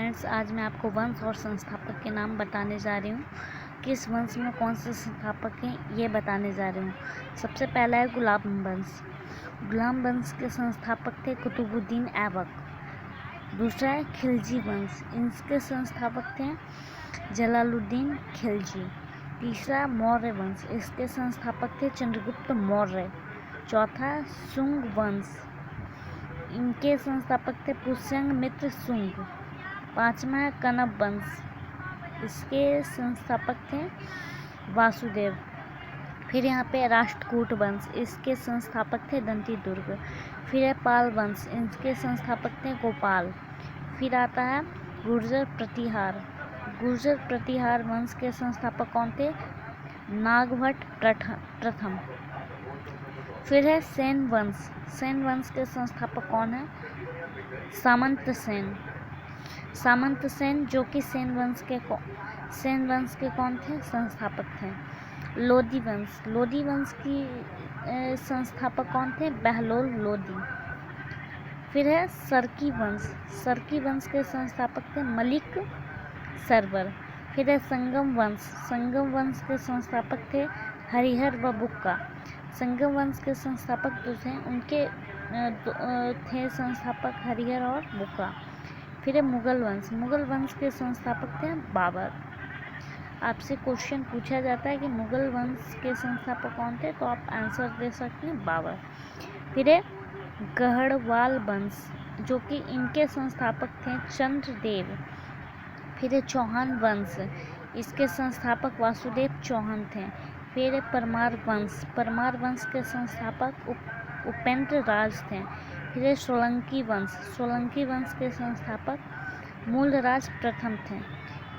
Friends, आज मैं आपको वंश और संस्थापक के नाम बताने जा रही हूँ। किस वंश में कौन से संस्थापक हैं ये बताने जा रही हूँ। सबसे पहला है गुलाम वंश। गुलाम वंश के संस्थापक थे कुतुबुद्दीन ऐबक। दूसरा है खिलजी वंश, इसके संस्थापक थे जलालुद्दीन खिलजी। तीसरा मौर्य वंश, इसके संस्थापक थे चंद्रगुप्त मौर्य। चौथा शुंग वंश, इनके संस्थापक थे पुष्यंग मित्र शुंग। पांचवा है कण्व वंश, इसके संस्थापक थे वासुदेव। फिर यहाँ पे राष्ट्रकूट वंश, इसके संस्थापक थे दंतीदुर्ग। फिर है पाल वंश, इनके संस्थापक थे गोपाल। फिर आता है गुर्जर प्रतिहार। गुर्जर प्रतिहार वंश के संस्थापक कौन थे? नागभट्ट प्रथम। फिर है सेन वंश। सेन वंश के संस्थापक कौन है? सामंत सेन। सामंत सेन जो कि सेन वंश के कौन थे? संस्थापक थे। लोदी वंश। लोदी वंश की संस्थापक कौन थे? बहलोल लोदी। फिर है सरकी वंश। सरकी वंश के संस्थापक थे मलिक सरवर। फिर है संगम वंश। संगम वंश के संस्थापक थे हरिहर व बुक्का। संगम वंश के संस्थापक जो थे उनके थे संस्थापक हरिहर और बुक्का। फिर है मुगल वंश। मुगल वंश के संस्थापक थे बाबर। आपसे क्वेश्चन पूछा जाता है कि मुगल वंश के संस्थापक कौन थे, तो आप आंसर दे सकते हैं बाबर। फिर है गढ़वाल वंश, जो कि इनके संस्थापक थे चंद्रदेव। फिर है चौहान वंश, इसके संस्थापक वासुदेव चौहान थे। फिर है परमार वंश। परमार वंश के संस्थापक उपेंद्र राज थे। फिर है सोलंकी वंश। सोलंकी वंश के संस्थापक मूलराज प्रथम थे।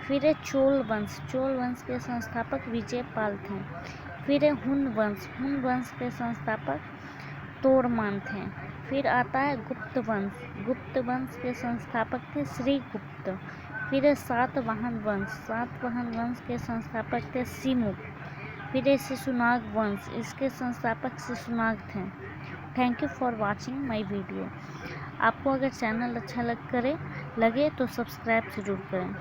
फिर है चोल वंश। चोल वंश के संस्थापक विजयपाल थे। फिर है हुन वंश। हुन वंश के संस्थापक तोड़मान थे। फिर आता है गुप्त वंश। गुप्त वंश के संस्थापक थे श्रीगुप्त। फिर है सातवाहन वंश। सातवाहन वंश के संस्थापक थे सिमुक। फिर है शिशुनाग वंश, इसके संस्थापक शिशुनाग थे। Thank you for watching my video. आपको अगर चैनल अच्छा लगे तो सब्सक्राइब ज़रूर करें।